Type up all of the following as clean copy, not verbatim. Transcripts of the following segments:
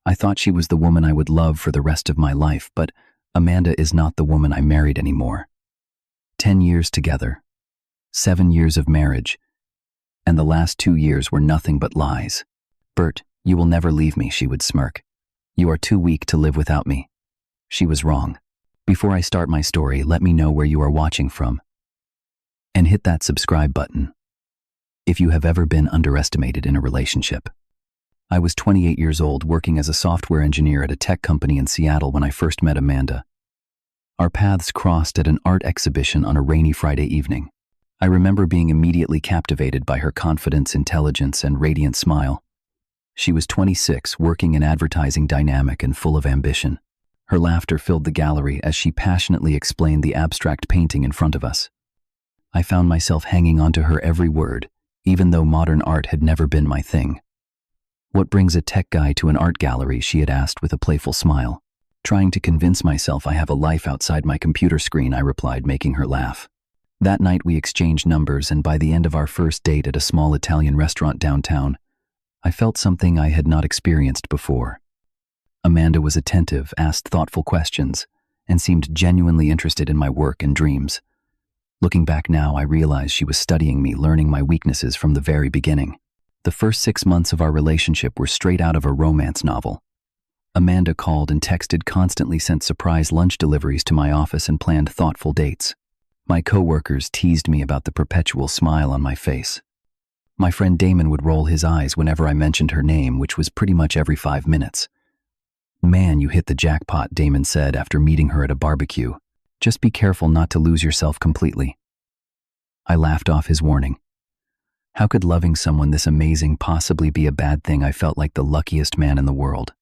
I thought she was the woman I would love for the rest of my life, but Amanda is not the woman I married anymore. 10 years together, 7 years of marriage, and the last 2 years were nothing but lies. "Burt, you will never leave me," she would smirk. "You are too weak to live without me." She was wrong. Before I start my story, let me know where you are watching from. And hit that subscribe button if you have ever been underestimated in a relationship. I was 28 years old, working as a software engineer at a tech company in Seattle when I first met Amanda. Our paths crossed at an art exhibition on a rainy Friday evening. I remember being immediately captivated by her confidence, intelligence, and radiant smile. She was 26, working in advertising, dynamic and full of ambition. Her laughter filled the gallery as she passionately explained the abstract painting in front of us. I found myself hanging onto her every word, even though modern art had never been my thing. "What brings a tech guy to an art gallery?" she had asked with a playful smile. "Trying to convince myself I have a life outside my computer screen," I replied, making her laugh. That night we exchanged numbers, and by the end of our first date at a small Italian restaurant downtown, I felt something I had not experienced before. Amanda was attentive, asked thoughtful questions, and seemed genuinely interested in my work and dreams. Looking back now, I realized she was studying me, learning my weaknesses from the very beginning. The first 6 months of our relationship were straight out of a romance novel. Amanda called and texted constantly, sent surprise lunch deliveries to my office, and planned thoughtful dates. My coworkers teased me about the perpetual smile on my face. My friend Damon would roll his eyes whenever I mentioned her name, which was pretty much every 5 minutes. "Man, you hit the jackpot," Damon said after meeting her at a barbecue. "Just be careful not to lose yourself completely." I laughed off his warning. How could loving someone this amazing possibly be a bad thing? I felt like the luckiest man in the world.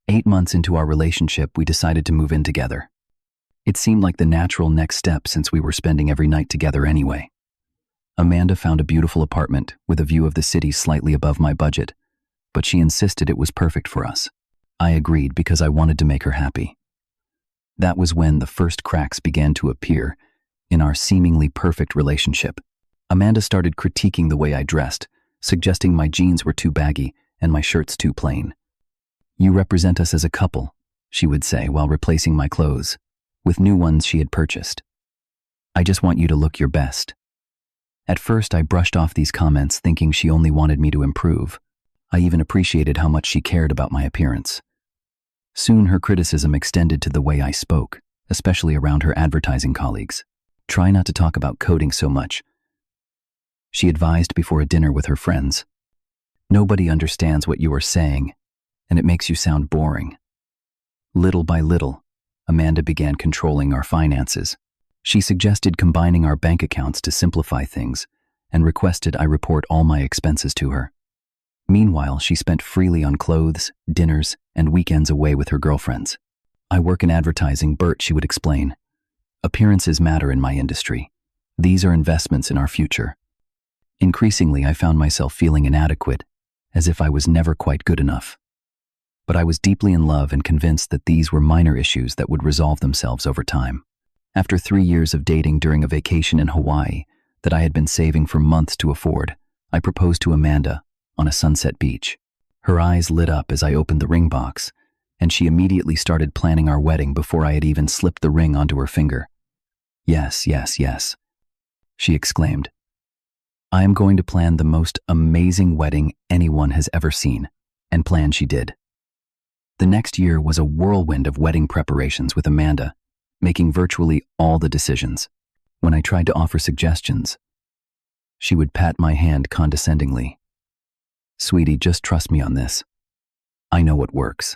8 months into our relationship, we decided to move in together. It seemed like the natural next step since we were spending every night together anyway. Amanda found a beautiful apartment with a view of the city slightly above my budget, but she insisted it was perfect for us. I agreed because I wanted to make her happy. That was when the first cracks began to appear in our seemingly perfect relationship. Amanda started critiquing the way I dressed, suggesting my jeans were too baggy and my shirts too plain. "You represent us as a couple," she would say while replacing my clothes with new ones she had purchased. "I just want you to look your best." At first, I brushed off these comments, thinking she only wanted me to improve. I even appreciated how much she cared about my appearance. Soon, her criticism extended to the way I spoke, especially around her advertising colleagues. "Try not to talk about coding so much," she advised before a dinner with her friends. "Nobody understands what you are saying, and it makes you sound boring." Little by little, Amanda began controlling our finances. She suggested combining our bank accounts to simplify things and requested I report all my expenses to her. Meanwhile, she spent freely on clothes, dinners, and weekends away with her girlfriends. "I work in advertising, Burt," she would explain. "Appearances matter in my industry. These are investments in our future." Increasingly, I found myself feeling inadequate, as if I was never quite good enough. But I was deeply in love and convinced that these were minor issues that would resolve themselves over time. After 3 years of dating during a vacation in Hawaii that I had been saving for months to afford, I proposed to Amanda on a sunset beach. Her eyes lit up as I opened the ring box, and she immediately started planning our wedding before I had even slipped the ring onto her finger. "Yes, yes, yes," she exclaimed. "I am going to plan the most amazing wedding anyone has ever seen," and plan she did. The next year was a whirlwind of wedding preparations with Amanda, making virtually all the decisions. When I tried to offer suggestions, she would pat my hand condescendingly. "Sweetie, just trust me on this. I know what works."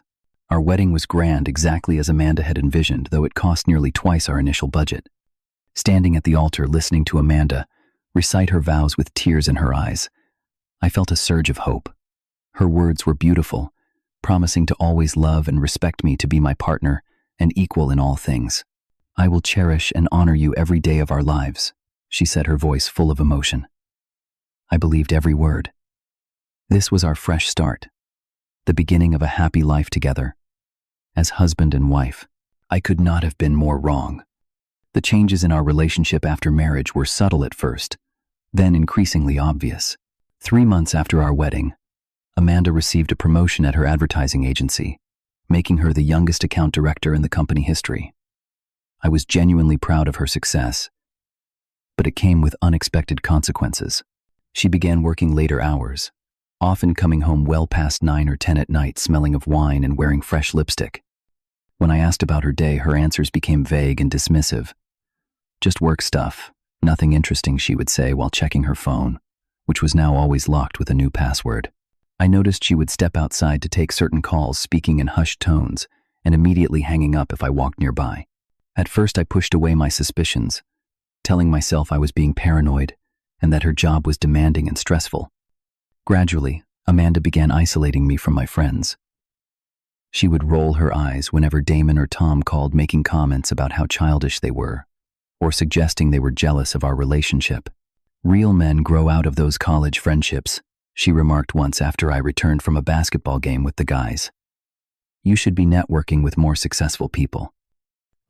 Our wedding was grand, exactly as Amanda had envisioned, though it cost nearly twice our initial budget. Standing at the altar, listening to Amanda recite her vows with tears in her eyes, I felt a surge of hope. Her words were beautiful, promising to always love and respect me, to be my partner and equal in all things. "I will cherish and honor you every day of our lives," she said, her voice full of emotion. I believed every word. This was our fresh start, the beginning of a happy life together. As husband and wife, I could not have been more wrong. The changes in our relationship after marriage were subtle at first, then increasingly obvious. 3 months after our wedding, Amanda received a promotion at her advertising agency, making her the youngest account director in the company history. I was genuinely proud of her success, but it came with unexpected consequences. She began working later hours, often coming home well past 9 or 10 at night smelling of wine and wearing fresh lipstick. When I asked about her day, her answers became vague and dismissive. Just work stuff, nothing interesting, she would say while checking her phone, which was now always locked with a new password. I noticed she would step outside to take certain calls, speaking in hushed tones, and immediately hanging up if I walked nearby. At first I pushed away my suspicions, telling myself I was being paranoid and that her job was demanding and stressful. Gradually, Amanda began isolating me from my friends. She would roll her eyes whenever Damon or Tom called, making comments about how childish they were, or suggesting they were jealous of our relationship. "Real men grow out of those college friendships," she remarked once after I returned from a basketball game with the guys. "You should be networking with more successful people."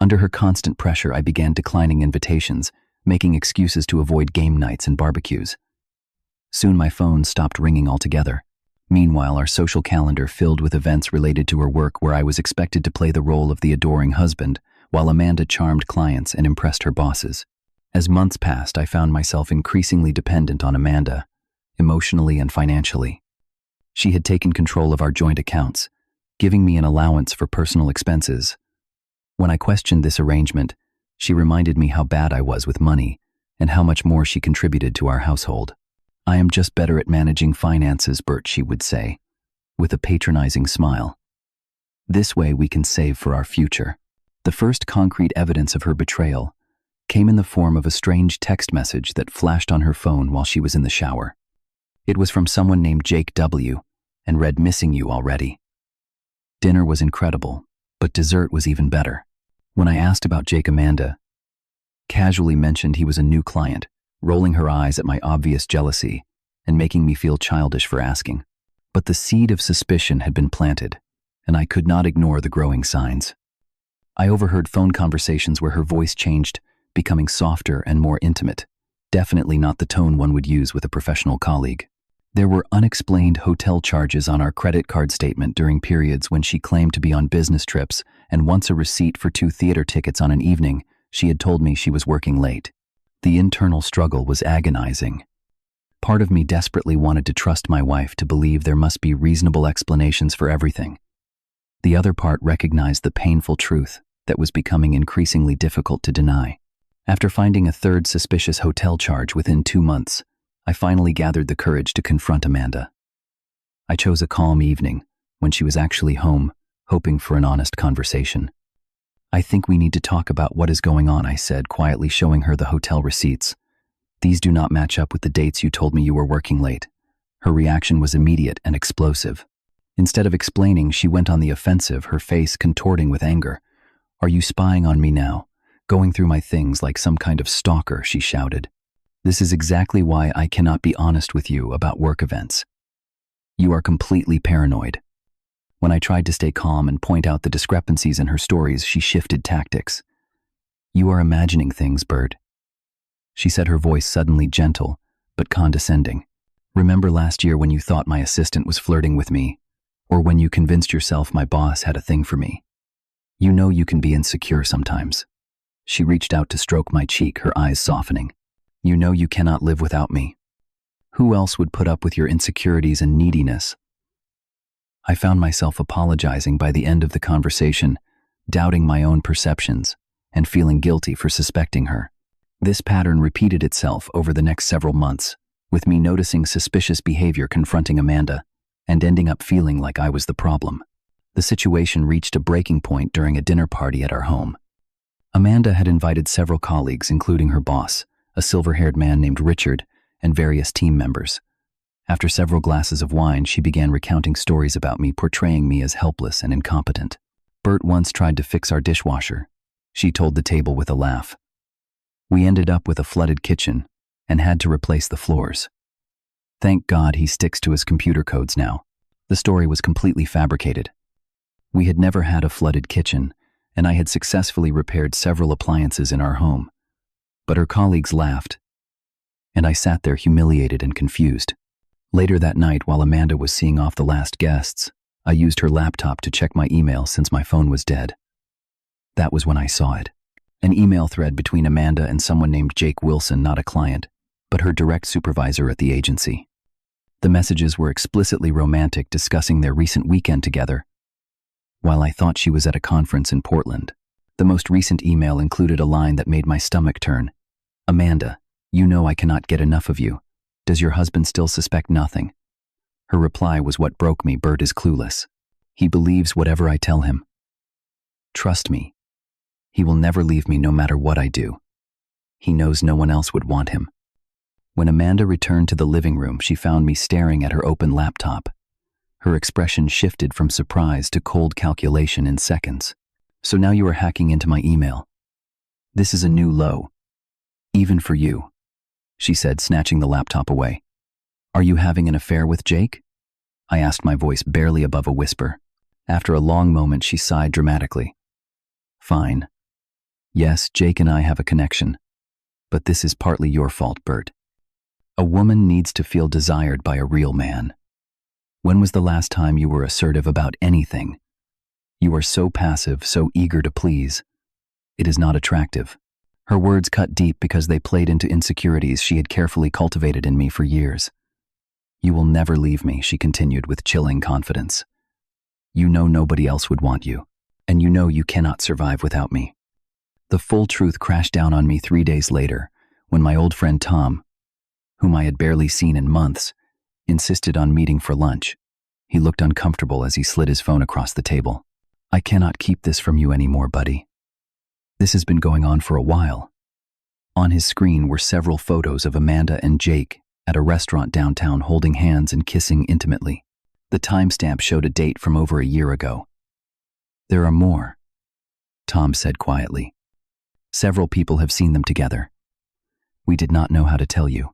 Under her constant pressure, I began declining invitations, making excuses to avoid game nights and barbecues. Soon my phone stopped ringing altogether. Meanwhile, our social calendar filled with events related to her work, where I was expected to play the role of the adoring husband, while Amanda charmed clients and impressed her bosses. As months passed, I found myself increasingly dependent on Amanda, emotionally and financially. She had taken control of our joint accounts, giving me an allowance for personal expenses. When I questioned this arrangement, she reminded me how bad I was with money and how much more she contributed to our household. "I am just better at managing finances, Burt," she would say, with a patronizing smile. "This way we can save for our future." The first concrete evidence of her betrayal came in the form of a strange text message that flashed on her phone while she was in the shower. It was from someone named Jake W. and read, "Missing you already." Dinner was incredible, but dessert was even better. When I asked about Jake, Amanda casually mentioned he was a new client, rolling her eyes at my obvious jealousy and making me feel childish for asking. But the seed of suspicion had been planted, and I could not ignore the growing signs. I overheard phone conversations where her voice changed, becoming softer and more intimate, definitely not the tone one would use with a professional colleague. There were unexplained hotel charges on our credit card statement during periods when she claimed to be on business trips, and once a receipt for 2 theater tickets on an evening she had told me she was working late. The internal struggle was agonizing. Part of me desperately wanted to trust my wife, to believe there must be reasonable explanations for everything. The other part recognized the painful truth that was becoming increasingly difficult to deny. After finding a third suspicious hotel charge within 2 months, I finally gathered the courage to confront Amanda. I chose a calm evening, when she was actually home, hoping for an honest conversation. "I think we need to talk about what is going on," I said, quietly showing her the hotel receipts. "These do not match up with the dates you told me you were working late." Her reaction was immediate and explosive. Instead of explaining, she went on the offensive, her face contorting with anger. "Are you spying on me now? Going through my things like some kind of stalker?" she shouted. "This is exactly why I cannot be honest with you about work events. You are completely paranoid." When I tried to stay calm and point out the discrepancies in her stories, she shifted tactics. "You are imagining things, Burt," she said, her voice suddenly gentle but condescending. "Remember last year when you thought my assistant was flirting with me, or when you convinced yourself my boss had a thing for me? You know you can be insecure sometimes." She reached out to stroke my cheek, her eyes softening. "You know you cannot live without me. Who else would put up with your insecurities and neediness?" I found myself apologizing by the end of the conversation, doubting my own perceptions and feeling guilty for suspecting her. This pattern repeated itself over the next several months, with me noticing suspicious behavior confronting Amanda and ending up feeling like I was the problem. The situation reached a breaking point during a dinner party at our home. Amanda had invited several colleagues, including her boss, a silver-haired man named Richard, and various team members. After several glasses of wine, she began recounting stories about me, portraying me as helpless and incompetent. "Burt once tried to fix our dishwasher," she told the table with a laugh. "We ended up with a flooded kitchen and had to replace the floors. Thank God he sticks to his computer codes now." The story was completely fabricated. We had never had a flooded kitchen, and I had successfully repaired several appliances in our home. But her colleagues laughed, and I sat there humiliated and confused. Later that night, while Amanda was seeing off the last guests, I used her laptop to check my email since my phone was dead. That was when I saw it. An email thread between Amanda and someone named Jake Wilson, not a client, but her direct supervisor at the agency. The messages were explicitly romantic, discussing their recent weekend together, while I thought she was at a conference in Portland. The most recent email included a line that made my stomach turn. "Amanda, you know I cannot get enough of you. Does your husband still suspect nothing?" Her reply was what broke me. "Burt is clueless. He believes whatever I tell him. Trust me. He will never leave me no matter what I do. He knows no one else would want him." When Amanda returned to the living room, she found me staring at her open laptop. Her expression shifted from surprise to cold calculation in seconds. "So now you are hacking into my email. This is a new low. Even for you," she said, snatching the laptop away. "Are you having an affair with Jake?" I asked, my voice barely above a whisper. After a long moment, she sighed dramatically. "Fine. Yes, Jake and I have a connection. But this is partly your fault, Burt. A woman needs to feel desired by a real man. When was the last time you were assertive about anything? You are so passive, so eager to please. It is not attractive." Her words cut deep because they played into insecurities she had carefully cultivated in me for years. "You will never leave me," she continued with chilling confidence. "You know nobody else would want you, and you know you cannot survive without me." The full truth crashed down on me 3 days later, when my old friend Tom, whom I had barely seen in months, insisted on meeting for lunch. He looked uncomfortable as he slid his phone across the table. "I cannot keep this from you anymore, buddy. This has been going on for a while." On his screen were several photos of Amanda and Jake at a restaurant downtown, holding hands and kissing intimately. The timestamp showed a date from over a year ago. "There are more," Tom said quietly. "Several people have seen them together. We did not know how to tell you."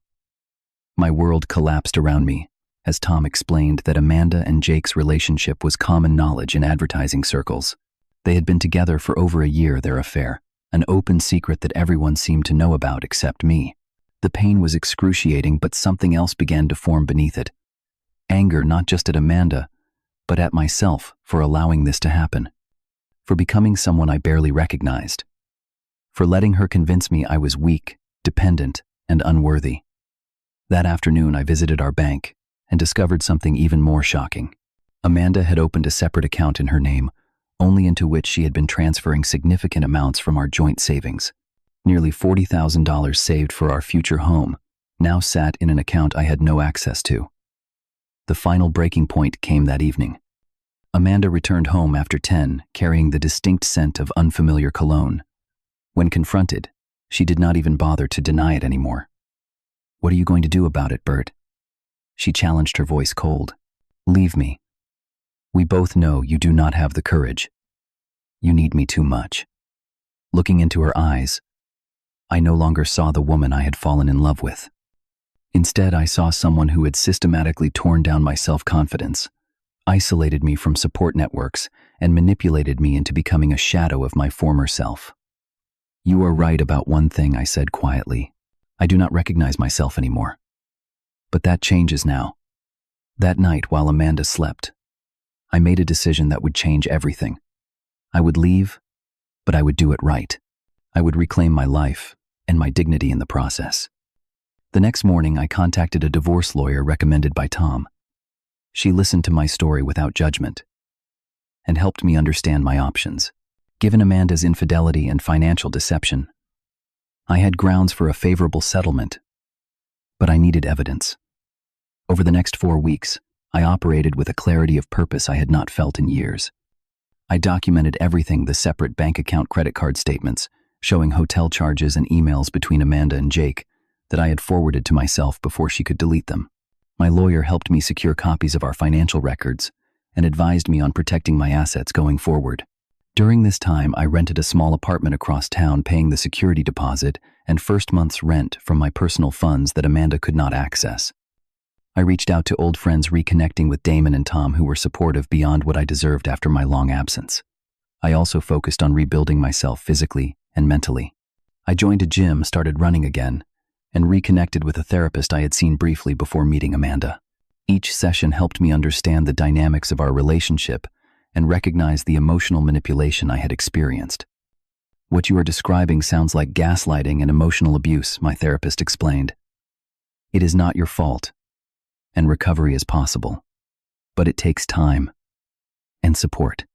My world collapsed around me as Tom explained that Amanda and Jake's relationship was common knowledge in advertising circles. They had been together for over a year, their affair, an open secret that everyone seemed to know about except me. The pain was excruciating, but something else began to form beneath it. Anger not just at Amanda, but at myself for allowing this to happen. For becoming someone I barely recognized. For letting her convince me I was weak, dependent, and unworthy. That afternoon, I visited our bank and discovered something even more shocking. Amanda had opened a separate account in her name, only into which she had been transferring significant amounts from our joint savings. Nearly $40,000 saved for our future home now sat in an account I had no access to. The final breaking point came that evening. Amanda returned home after 10, carrying the distinct scent of unfamiliar cologne. When confronted, she did not even bother to deny it anymore. "What are you going to do about it, Burt?" She challenged, her voice cold. "Leave me. We both know you do not have the courage. You need me too much." Looking into her eyes, I no longer saw the woman I had fallen in love with. Instead, I saw someone who had systematically torn down my self-confidence, isolated me from support networks, and manipulated me into becoming a shadow of my former self. "You are right about one thing," I said quietly. "I do not recognize myself anymore. But that changes now." That night, while Amanda slept, I made a decision that would change everything. I would leave, but I would do it right. I would reclaim my life and my dignity in the process. The next morning, I contacted a divorce lawyer recommended by Tom. She listened to my story without judgment and helped me understand my options. Given Amanda's infidelity and financial deception, I had grounds for a favorable settlement, but I needed evidence. Over the next 4 weeks, I operated with a clarity of purpose I had not felt in years. I documented everything: the separate bank account, credit card statements, showing hotel charges and emails between Amanda and Jake that I had forwarded to myself before she could delete them. My lawyer helped me secure copies of our financial records and advised me on protecting my assets going forward. During this time, I rented a small apartment across town, paying the security deposit and first month's rent from my personal funds that Amanda could not access. I reached out to old friends, reconnecting with Damon and Tom, who were supportive beyond what I deserved after my long absence. I also focused on rebuilding myself physically and mentally. I joined a gym, started running again, and reconnected with a therapist I had seen briefly before meeting Amanda. Each session helped me understand the dynamics of our relationship and recognize the emotional manipulation I had experienced. "What you are describing sounds like gaslighting and emotional abuse," my therapist explained. "It is not your fault, and recovery is possible, but it takes time and support."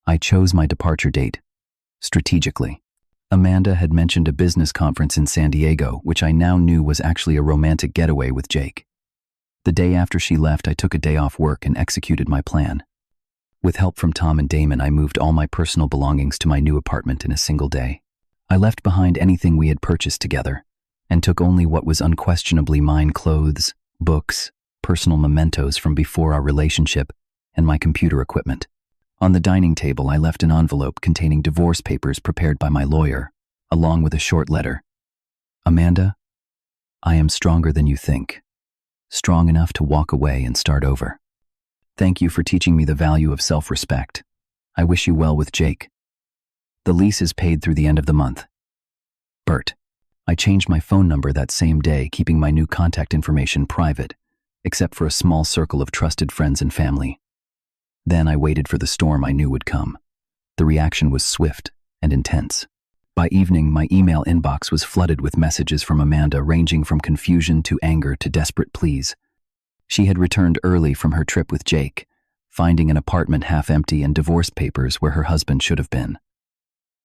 I chose my departure date strategically. Amanda had mentioned a business conference in San Diego, which I now knew was actually a romantic getaway with Jake. The day after she left, I took a day off work and executed my plan. With help from Tom and Damon, I moved all my personal belongings to my new apartment in a single day. I left behind anything we had purchased together and took only what was unquestionably mine: clothes, books, personal mementos from before our relationship, and my computer equipment. On the dining table, I left an envelope containing divorce papers prepared by my lawyer, along with a short letter. "Amanda, I am stronger than you think. Strong enough to walk away and start over. Thank you for teaching me the value of self-respect. I wish you well with Jake. The lease is paid through the end of the month. Burt." I changed my phone number that same day, keeping my new contact information private, except for a small circle of trusted friends and family. Then I waited for the storm I knew would come. The reaction was swift and intense. By evening, my email inbox was flooded with messages from Amanda, ranging from confusion to anger to desperate pleas. She had returned early from her trip with Jake, finding an apartment half empty and divorce papers where her husband should have been.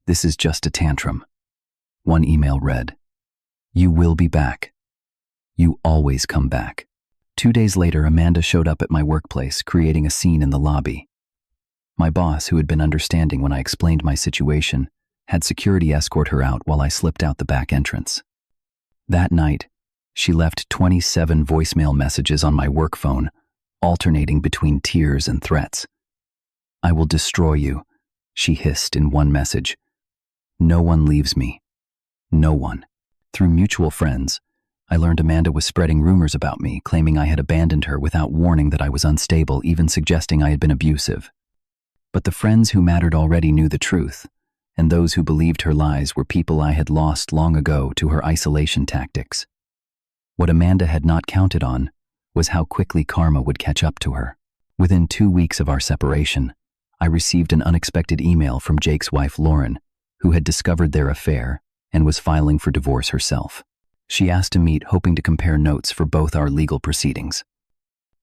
"This is just a tantrum." One email read, "You will be back. You always come back." 2 days later, Amanda showed up at my workplace, creating a scene in the lobby. My boss, who had been understanding when I explained my situation, had security escort her out while I slipped out the back entrance. That night, she left 27 voicemail messages on my work phone, alternating between tears and threats. "I will destroy you," she hissed in one message. "No one leaves me. No one." Through mutual friends, I learned Amanda was spreading rumors about me, claiming I had abandoned her without warning that I was unstable, even suggesting I had been abusive. But the friends who mattered already knew the truth, and those who believed her lies were people I had lost long ago to her isolation tactics. What Amanda had not counted on was how quickly karma would catch up to her. Within 2 weeks of our separation, I received an unexpected email from Jake's wife, Lauren, who had discovered their affair and was filing for divorce herself. She asked to meet, hoping to compare notes for both our legal proceedings.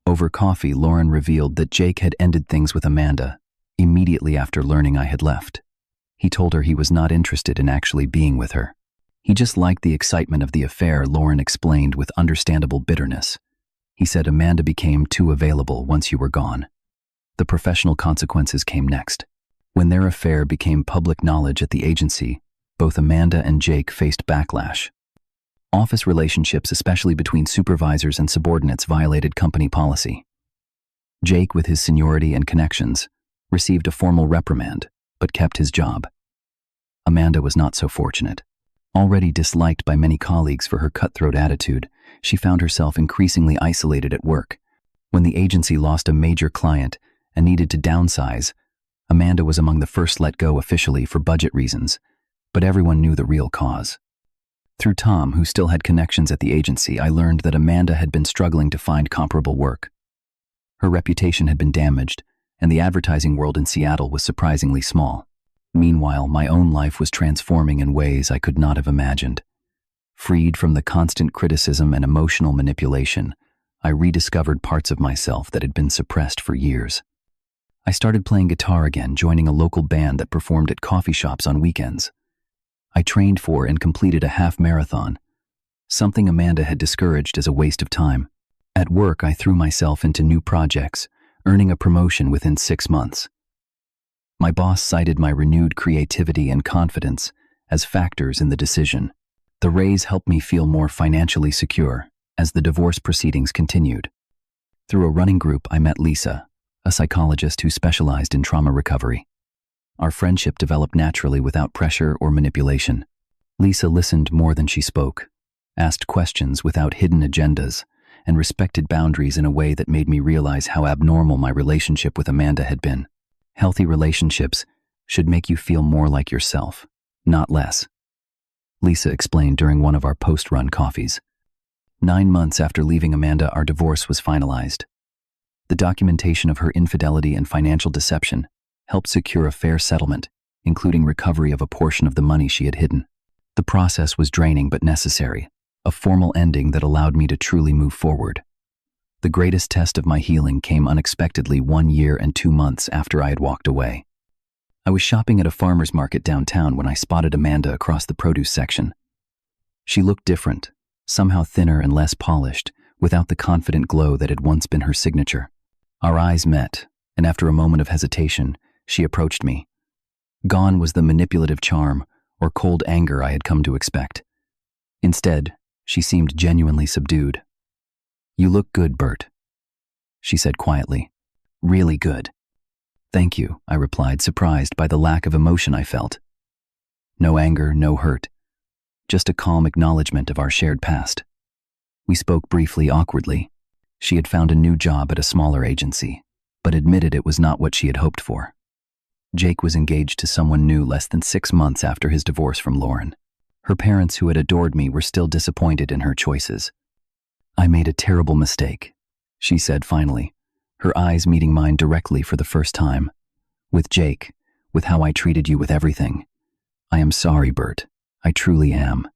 Over coffee, Lauren revealed that Jake had ended things with Amanda immediately after learning I had left. He told her he was not interested in actually being with her. He just liked the excitement of the affair, Lauren explained with understandable bitterness. He said Amanda became too available once you were gone. The professional consequences came next. When their affair became public knowledge at the agency, both Amanda and Jake faced backlash. Office relationships, especially between supervisors and subordinates, violated company policy. Jake, with his seniority and connections, received a formal reprimand, but kept his job. Amanda was not so fortunate. Already disliked by many colleagues for her cutthroat attitude, she found herself increasingly isolated at work. When the agency lost a major client and needed to downsize, Amanda was among the first let go officially for budget reasons, but everyone knew the real cause. Through Tom, who still had connections at the agency, I learned that Amanda had been struggling to find comparable work. Her reputation had been damaged, and the advertising world in Seattle was surprisingly small. Meanwhile, my own life was transforming in ways I could not have imagined. Freed from the constant criticism and emotional manipulation, I rediscovered parts of myself that had been suppressed for years. I started playing guitar again, joining a local band that performed at coffee shops on weekends. I trained for and completed a half marathon, something Amanda had discouraged as a waste of time. At work, I threw myself into new projects, earning a promotion within 6 months. My boss cited my renewed creativity and confidence as factors in the decision. The raise helped me feel more financially secure as the divorce proceedings continued. Through a running group, I met Lisa, a psychologist who specialized in trauma recovery. Our friendship developed naturally without pressure or manipulation. Lisa listened more than she spoke, asked questions without hidden agendas, and respected boundaries in a way that made me realize how abnormal my relationship with Amanda had been. Healthy relationships should make you feel more like yourself, not less, Lisa explained during one of our post-run coffees. 9 months after leaving Amanda, our divorce was finalized. The documentation of her infidelity and financial deception helped secure a fair settlement, including recovery of a portion of the money she had hidden. The process was draining but necessary, a formal ending that allowed me to truly move forward. The greatest test of my healing came unexpectedly 1 year and 2 months after I had walked away. I was shopping at a farmer's market downtown when I spotted Amanda across the produce section. She looked different, somehow thinner and less polished, without the confident glow that had once been her signature. Our eyes met, and after a moment of hesitation, she approached me. Gone was the manipulative charm or cold anger I had come to expect. Instead, she seemed genuinely subdued. "You look good, Burt," she said quietly. "Really good." "Thank you," I replied, surprised by the lack of emotion I felt. No anger, no hurt, just a calm acknowledgement of our shared past. We spoke briefly, awkwardly. She had found a new job at a smaller agency, but admitted it was not what she had hoped for. Jake was engaged to someone new less than 6 months after his divorce from Lauren. Her parents, who had adored me, were still disappointed in her choices. "I made a terrible mistake," she said finally, her eyes meeting mine directly for the first time. "With Jake, with how I treated you, with everything. I am sorry, Burt. I truly am."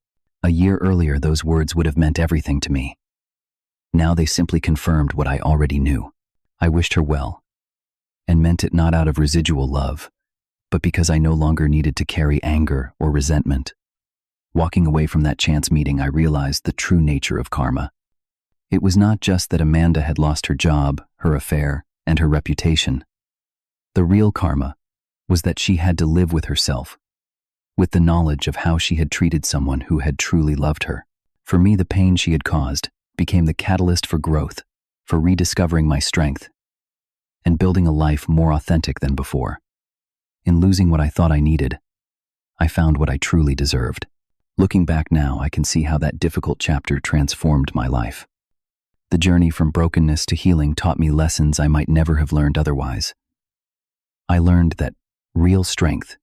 A year earlier, those words would have meant everything to me. Now they simply confirmed what I already knew. I wished her well, and meant it not out of residual love, but because I no longer needed to carry anger or resentment. Walking away from that chance meeting, I realized the true nature of karma. It was not just that Amanda had lost her job, her affair, and her reputation. The real karma was that she had to live with herself, with the knowledge of how she had treated someone who had truly loved her. For me, the pain she had caused became the catalyst for growth, for rediscovering my strength, and building a life more authentic than before. In losing what I thought I needed, I found what I truly deserved. Looking back now, I can see how that difficult chapter transformed my life. The journey from brokenness to healing taught me lessons I might never have learned otherwise. I learned that real strength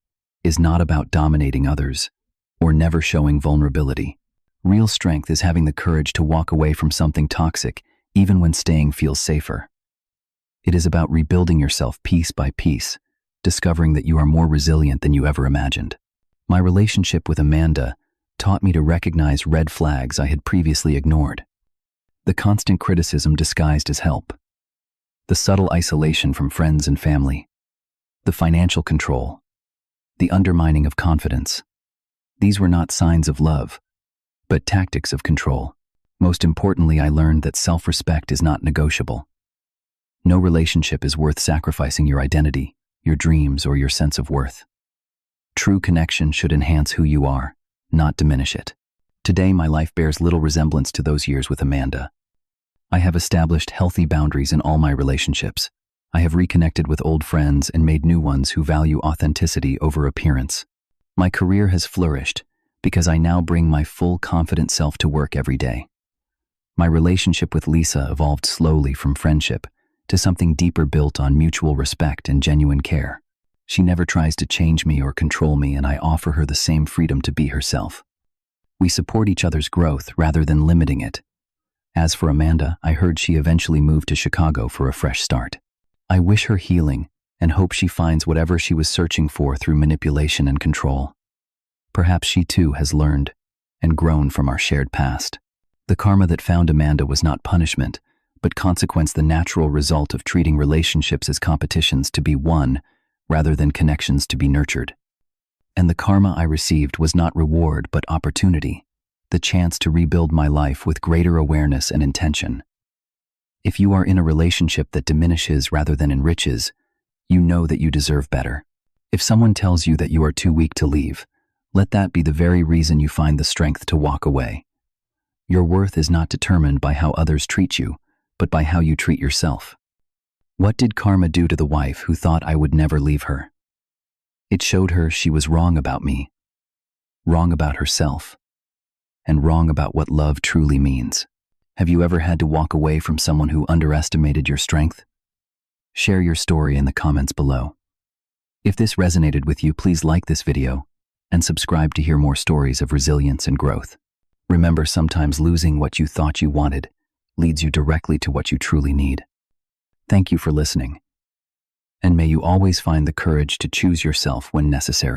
is not about dominating others or never showing vulnerability. Real strength is having the courage to walk away from something toxic, even when staying feels safer. It is about rebuilding yourself piece by piece, discovering that you are more resilient than you ever imagined. My relationship with Amanda taught me to recognize red flags I had previously ignored. The constant criticism disguised as help, the subtle isolation from friends and family, the financial control, the undermining of confidence. These were not signs of love, but tactics of control. Most importantly, I learned that self-respect is not negotiable. No relationship is worth sacrificing your identity, your dreams, or your sense of worth. True connection should enhance who you are, not diminish it. Today, my life bears little resemblance to those years with Amanda. I have established healthy boundaries in all my relationships. I have reconnected with old friends and made new ones who value authenticity over appearance. My career has flourished because I now bring my full, confident self to work every day. My relationship with Lisa evolved slowly from friendship to something deeper, built on mutual respect and genuine care. She never tries to change me or control me, and I offer her the same freedom to be herself. We support each other's growth rather than limiting it. As for Amanda, I heard she eventually moved to Chicago for a fresh start. I wish her healing and hope she finds whatever she was searching for through manipulation and control. Perhaps she too has learned and grown from our shared past. The karma that found Amanda was not punishment, but consequence, the natural result of treating relationships as competitions to be won rather than connections to be nurtured. And the karma I received was not reward but opportunity, the chance to rebuild my life with greater awareness and intention. If you are in a relationship that diminishes rather than enriches, you know that you deserve better. If someone tells you that you are too weak to leave, let that be the very reason you find the strength to walk away. Your worth is not determined by how others treat you, but by how you treat yourself. What did karma do to the wife who thought I would never leave her? It showed her she was wrong about me, wrong about herself, and wrong about what love truly means. Have you ever had to walk away from someone who underestimated your strength? Share your story in the comments below. If this resonated with you, please like this video and subscribe to hear more stories of resilience and growth. Remember, sometimes losing what you thought you wanted leads you directly to what you truly need. Thank you for listening. And may you always find the courage to choose yourself when necessary.